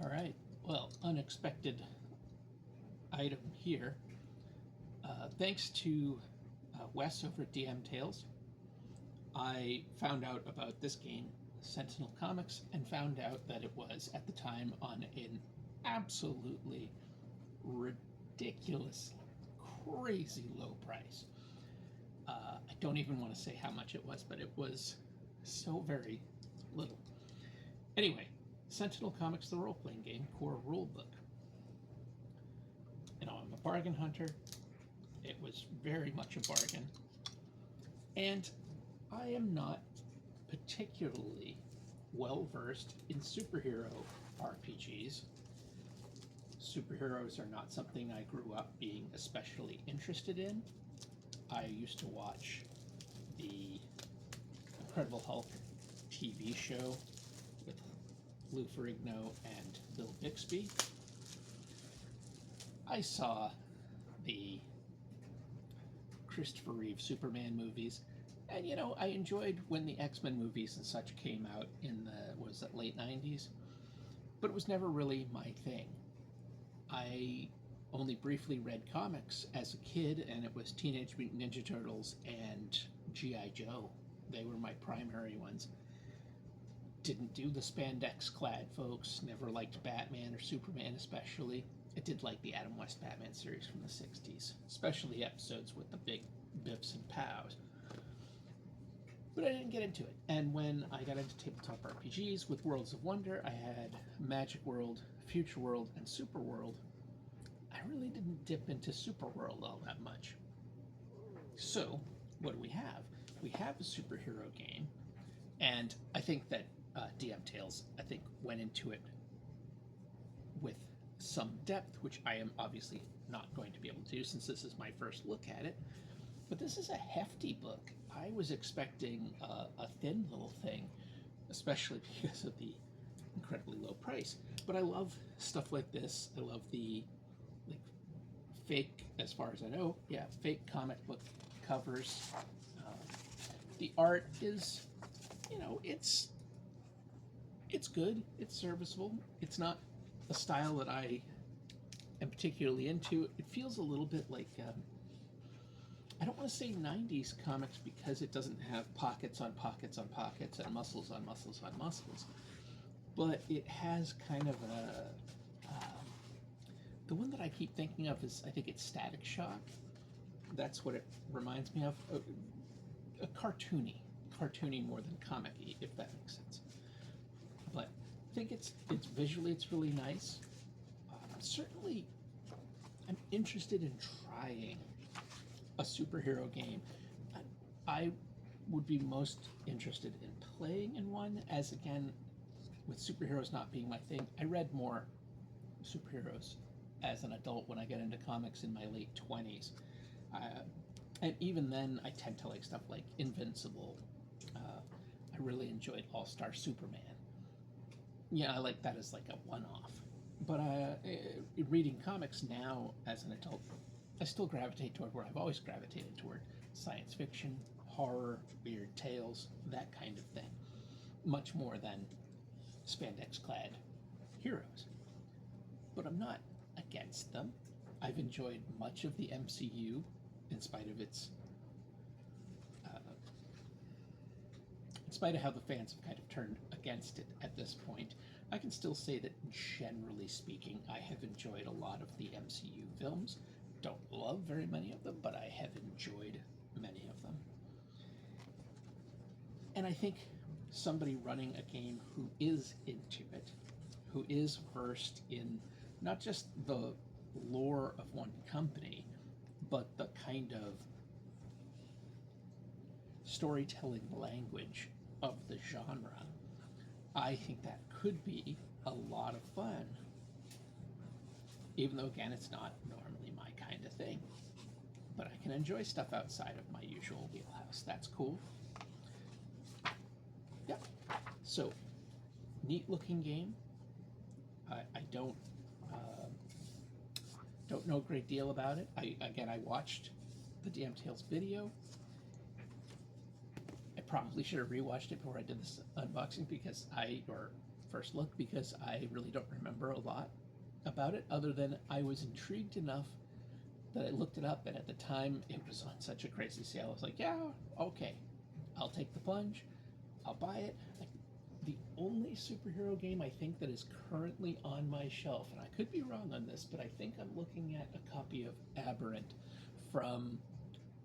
All right. Well, unexpected item here. Thanks to Wes over at DM Tales, I found out about this game, Sentinel Comics, and found out that it was at the time on an absolutely ridiculous, crazy low price. I don't even want to say how much it was, but it was so very little. Anyway, Sentinel Comics, the role playing game, core rule book. I'm a bargain hunter. It was very much a bargain. And I am not particularly well versed in superhero RPGs. Superheroes are not something I grew up being especially interested in. I used to watch the Incredible Hulk TV show with Lou Ferrigno and Bill Bixby. I saw the Christopher Reeve Superman movies, and I enjoyed when the X-Men movies and such came out in the late 90s, but it was never really my thing. I only briefly read comics as a kid, and it was Teenage Mutant Ninja Turtles and G.I. Joe. They were my primary ones. Didn't do the spandex clad folks, never liked Batman or Superman especially. I did like the Adam West Batman series from the 60s, especially episodes with the big biffs and pows. But I didn't get into it. And when I got into tabletop RPGs with Worlds of Wonder, I had Magic World, Future World, and Super World. I really didn't dip into Super World all that much. So, what do we have? We have a superhero game, and I think that DM Tales, went into it with some depth, which I am obviously not going to be able to do since this is my first look at it. But this is a hefty book. I was expecting a thin little thing, especially because of the incredibly low price. But I love stuff like this. I love the fake, as far as I know, fake comic book covers. The art is, it's good. It's serviceable. It's not a style that I am particularly into. It feels a little bit like I don't want to say 90s comics because it doesn't have pockets on pockets on pockets and muscles on muscles on muscles, but it has kind of the one that I keep thinking of is, I think it's Static Shock. That's what it reminds me of. A cartoony more than comic-y, if that makes sense. But I think it's visually it's really nice. Certainly, I'm interested in trying a superhero game. I would be most interested in playing in one, as again, with superheroes not being my thing, I read more superheroes as an adult when I got into comics in my late 20s. And even then, I tend to like stuff like Invincible. I really enjoyed All-Star Superman. I like that as like a one-off. But reading comics now as an adult, I still gravitate toward where I've always gravitated toward: science fiction, horror, weird tales, that kind of thing. Much more than spandex-clad heroes. But I'm not against them. I've enjoyed much of the MCU in spite of in spite of how the fans have kind of turned against it at this point. I can still say that generally speaking, I have enjoyed a lot of the MCU films. Don't love very many of them, but I have enjoyed many of them. And I think somebody running a game who is into it, who is versed in not just the lore of one company, but the kind of storytelling language of the genre, I think that could be a lot of fun. Even though, again, it's not normally my kind of thing. But I can enjoy stuff outside of my usual wheelhouse. That's cool. Yep. So, neat looking game. I don't know a great deal about it. I watched the DM Tales video. I probably should have rewatched it before I did this unboxing, because first look because I really don't remember a lot about it, other than I was intrigued enough that I looked it up, and at the time it was on such a crazy sale. I was like, yeah, okay, I'll take the plunge, I'll buy it. The only superhero game I think that is currently on my shelf, and I could be wrong on this, but I think I'm looking at a copy of Aberrant from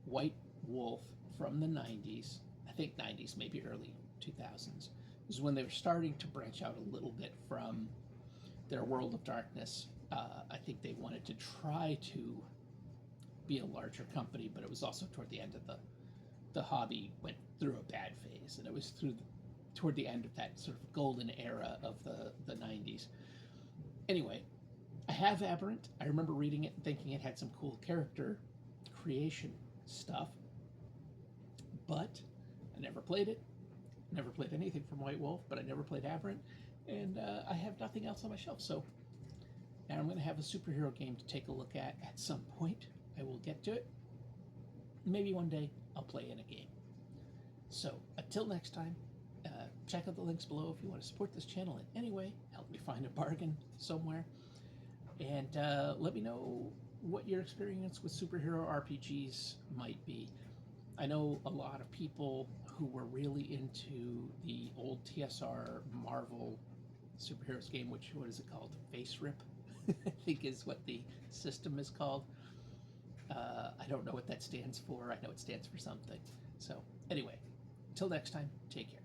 White Wolf from the 90s. I think 90s, maybe early 2000s, is when they were starting to branch out a little bit from their World of Darkness. I think they wanted to try to be a larger company, but it was also toward the end of the hobby went through a bad phase, and it was toward the end of that sort of golden era of the 90s. Anyway, I have Aberrant. I remember reading it and thinking it had some cool character creation stuff, but I never played it. Never played anything from White Wolf, but I never played Aberrant, and I have nothing else on my shelf. So now I'm going to have a superhero game to take a look at some point. I will get to it. Maybe one day I'll play in a game. So until next time, check out the links below if you want to support this channel in any way, help me find a bargain somewhere, and let me know what your experience with superhero RPGs might be. I know a lot of people who were really into the old TSR Marvel superheroes game, which, what is it called? Face Rip, I think is what the system is called. I don't know what that stands for. I know it stands for something. So anyway, until next time, take care.